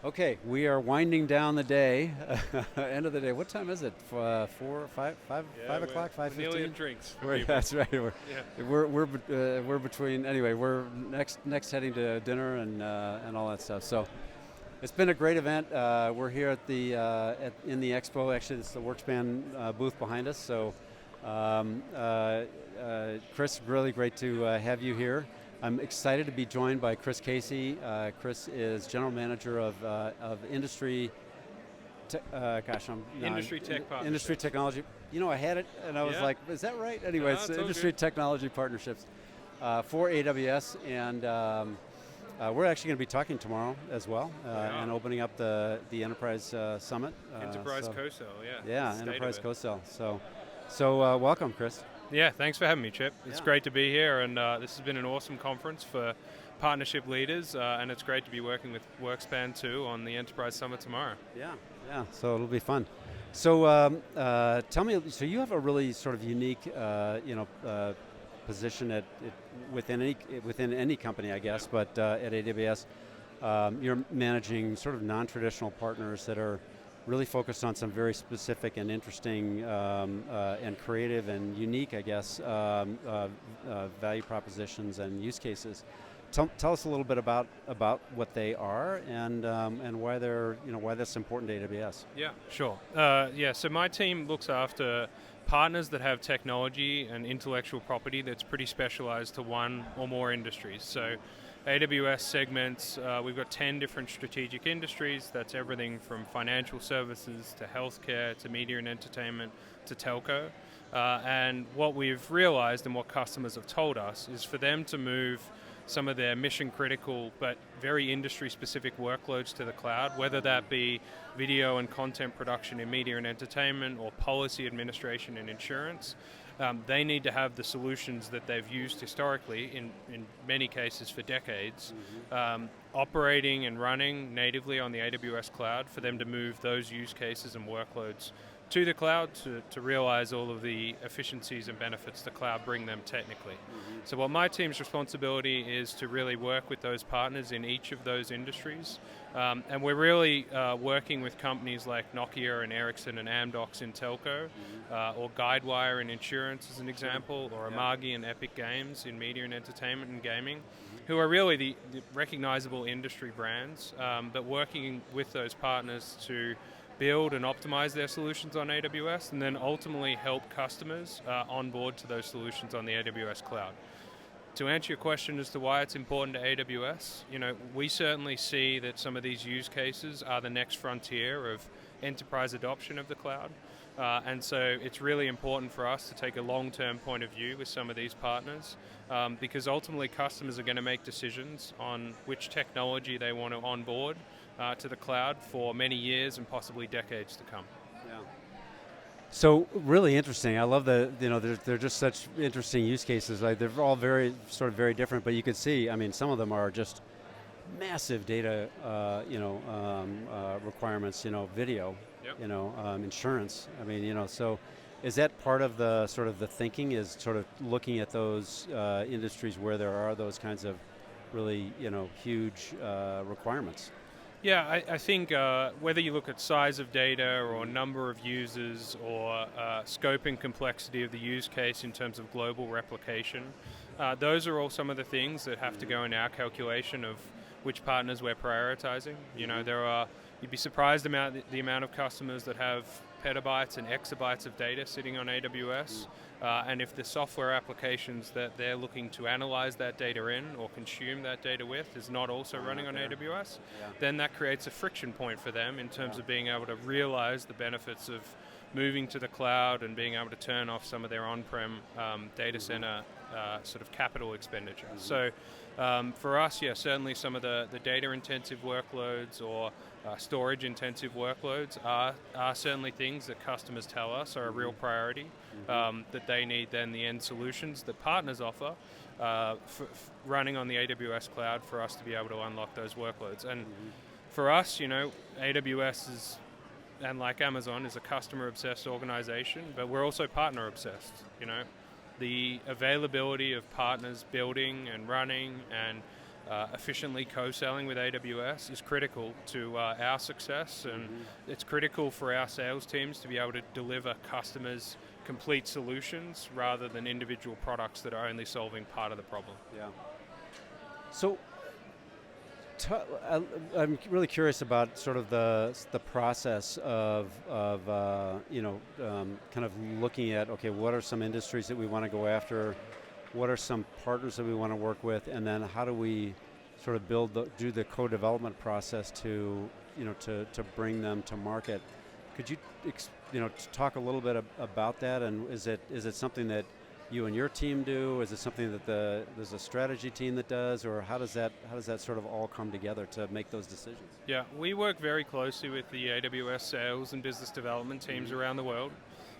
Okay, we are winding down the day, end of the day. What time is it? 5 o'clock, We're nearly 5:15. at drinks for people. That's right. Yeah. We're between. Anyway, we're next heading to dinner and all that stuff. So it's been a great event. We're here at in the expo. Actually, it's the Workspan booth behind us. So, um, uh, Chris, really great to have you here. I'm excited to be joined by Chris Casey. Chris is general manager of industry. Industry tech Industry partnerships. technology. You know, I had it, and I was Yeah. like, "Is that right?" No, Anyways, it's all industry good. technology partnerships for AWS, and we're actually going to be talking tomorrow as well, and opening up the enterprise summit. Enterprise co-sell, yeah. Yeah, State of enterprise it. co-sell. So welcome, Chris. Yeah, thanks for having me, Chip. It's Yeah. great to be here, and this has been an awesome conference for partnership leaders, and it's great to be working with Workspan too on the Enterprise Summit tomorrow. Yeah, yeah. So it'll be fun. So tell me. So you have a really sort of unique, position within any company, I guess. Yeah. But at AWS, you're managing sort of non-traditional partners that are really focused on some very specific and interesting and creative and unique, I guess, value propositions and use cases. Tell us a little bit about what they are and why why that's important to AWS. Yeah, sure. So my team looks after partners that have technology and intellectual property that's pretty specialized to one or more industries. So AWS segments, we've got 10 different strategic industries. That's everything from financial services to healthcare to media and entertainment to telco. And what we've realized and what customers have told us is for them to move some of their mission critical but very industry specific workloads to the cloud, whether that be video and content production in media and entertainment or policy administration and insurance. They need to have the solutions that they've used historically, in many cases for decades, operating and running natively on the AWS cloud for them to move those use cases and workloads to the cloud to realize all of the efficiencies and benefits the cloud bring them technically. So what my team's responsibility is to really work with those partners in each of those industries. And we're really working with companies like Nokia and Ericsson and Amdocs in telco, or Guidewire in insurance as an example, or Amagi and Epic Games in media and entertainment and gaming, who are really the recognizable industry brands, but working with those partners to build and optimize their solutions on AWS, and then ultimately help customers onboard to those solutions on the AWS cloud. To answer your question as to why it's important to AWS, we certainly see that some of these use cases are the next frontier of enterprise adoption of the cloud. And so it's really important for us to take a long-term point of view with some of these partners, because ultimately customers are going to make decisions on which technology they want to onboard to the cloud for many years and possibly decades to come. Yeah. So really interesting. I love they're just such interesting use cases. Like they're all very different, but you could see. I mean, some of them are just massive data, requirements. Video. Yep. Insurance. I mean, so. Is that part of the sort of the thinking? Is sort of looking at those industries where there are those kinds of really huge requirements? Yeah, I think whether you look at size of data or number of users or scope and complexity of the use case in terms of global replication, those are all some of the things that have to go in our calculation of which partners we're prioritizing. You'd be surprised about the amount of customers that have petabytes and exabytes of data sitting on AWS. And if the software applications that they're looking to analyze that data in or consume that data with is not also running on AWS, then that creates a friction point for them in terms of being able to realize the benefits of moving to the cloud and being able to turn off some of their on-prem data center sort of capital expenditure. So for us, certainly some of the data-intensive workloads or storage-intensive workloads are certainly things that customers tell us are a real priority, that they need then the end solutions that partners offer running on the AWS cloud for us to be able to unlock those workloads. And for us, AWS is, and like Amazon, is a customer-obsessed organization, but we're also partner-obsessed. The availability of partners building and running and efficiently co-selling with AWS is critical to our success, and it's critical for our sales teams to be able to deliver customers complete solutions rather than individual products that are only solving part of the problem. Yeah. So, I'm really curious about sort of the process of kind of looking at, okay, what are some industries that we want to go after, what are some partners that we want to work with, and then how do we sort of do the co-development process to bring them to market. Could you talk a little bit about that, and is it something that you and your team do? Is it something that there's a strategy team that does, or how does that sort of all come together to make those decisions? Yeah, we work very closely with the AWS sales and business development teams around the world,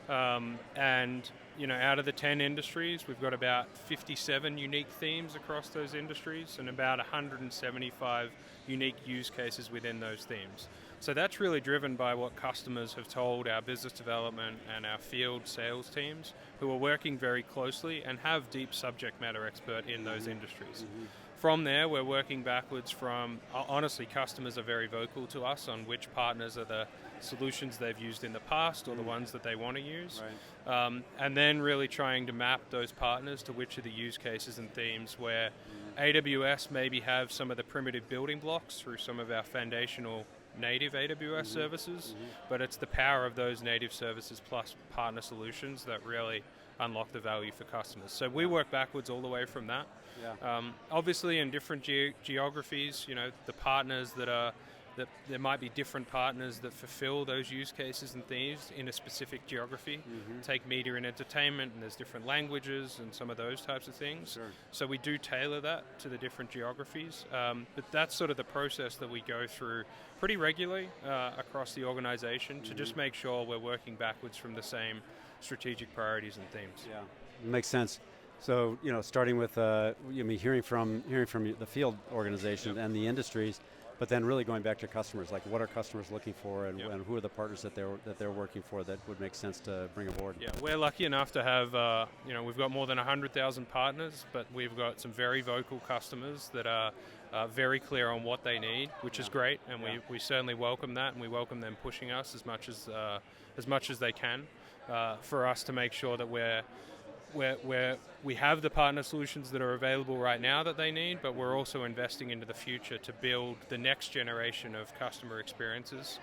and out of the 10 industries, we've got about 57 unique themes across those industries, and about 175 unique use cases within those themes. So that's really driven by what customers have told our business development and our field sales teams, who are working very closely and have deep subject matter expert in those industries. From there, we're working backwards from, honestly, customers are very vocal to us on which partners are the solutions they've used in the past or the ones that they want to use. Right. And then really trying to map those partners to which of the use cases and themes where AWS maybe have some of the primitive building blocks through some of our foundational native AWS services, but it's the power of those native services plus partner solutions that really unlock the value for customers. So we work backwards all the way from that. Yeah. Obviously in different geographies, the partners that there might be different partners that fulfill those use cases and themes in a specific geography. Take media and entertainment, and there's different languages and some of those types of things. Sure. So we do tailor that to the different geographies, but that's sort of the process that we go through pretty regularly across the organization to just make sure we're working backwards from the same strategic priorities and themes. Yeah, makes sense. So starting with hearing from the field organization and the industries, but then really going back to customers, like what are customers looking for, and who are the partners that they're working for that would make sense to bring aboard? Yeah, we're lucky enough to have we've got more than 100,000 partners, but we've got some very vocal customers that are very clear on what they need, which is great, and we certainly welcome that, and we welcome them pushing us as much as they can for us to make sure that we have the partner solutions that are available right now that they need, but we're also investing into the future to build the next generation of customer experiences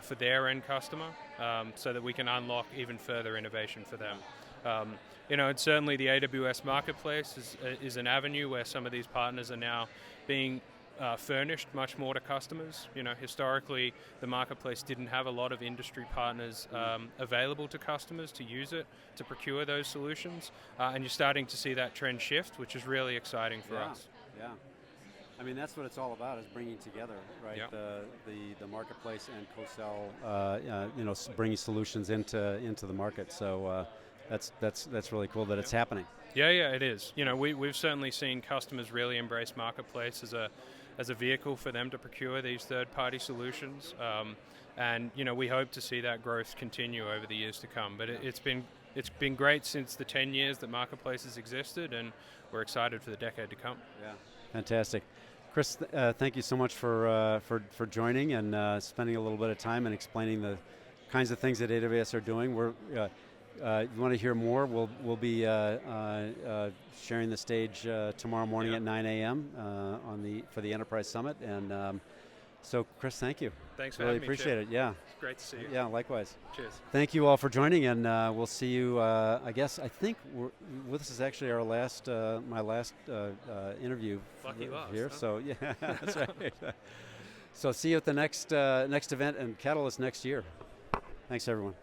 for their end customer, so that we can unlock even further innovation for them. And certainly the AWS Marketplace is an avenue where some of these partners are now being furnished much more to customers. Historically, the marketplace didn't have a lot of industry partners available to customers to use it, to procure those solutions, and you're starting to see that trend shift, which is really exciting for us. Yeah. I mean, that's what it's all about, is bringing together, right? Yep. The marketplace and co-sell, bringing solutions into the market. So that's really cool that it's happening. Yeah, it is. We've certainly seen customers really embrace marketplace as a vehicle for them to procure these third-party solutions, and we hope to see that growth continue over the years to come. But it's been great since the 10 years that marketplaces existed, and we're excited for the decade to come. Yeah, fantastic. Chris, thank you so much for joining and spending a little bit of time and explaining the kinds of things that AWS are doing. You want to hear more? We'll be sharing the stage tomorrow morning at 9 a.m. For the Enterprise Summit, and so Chris, thank you. Thanks for really having me. Appreciate it. Yeah, it's great to see you. Yeah, likewise. Cheers. Thank you all for joining, and we'll see you. I think this is actually our my last interview here. Huh? So yeah, that's right. So see you at the next event and Catalyst next year. Thanks, everyone.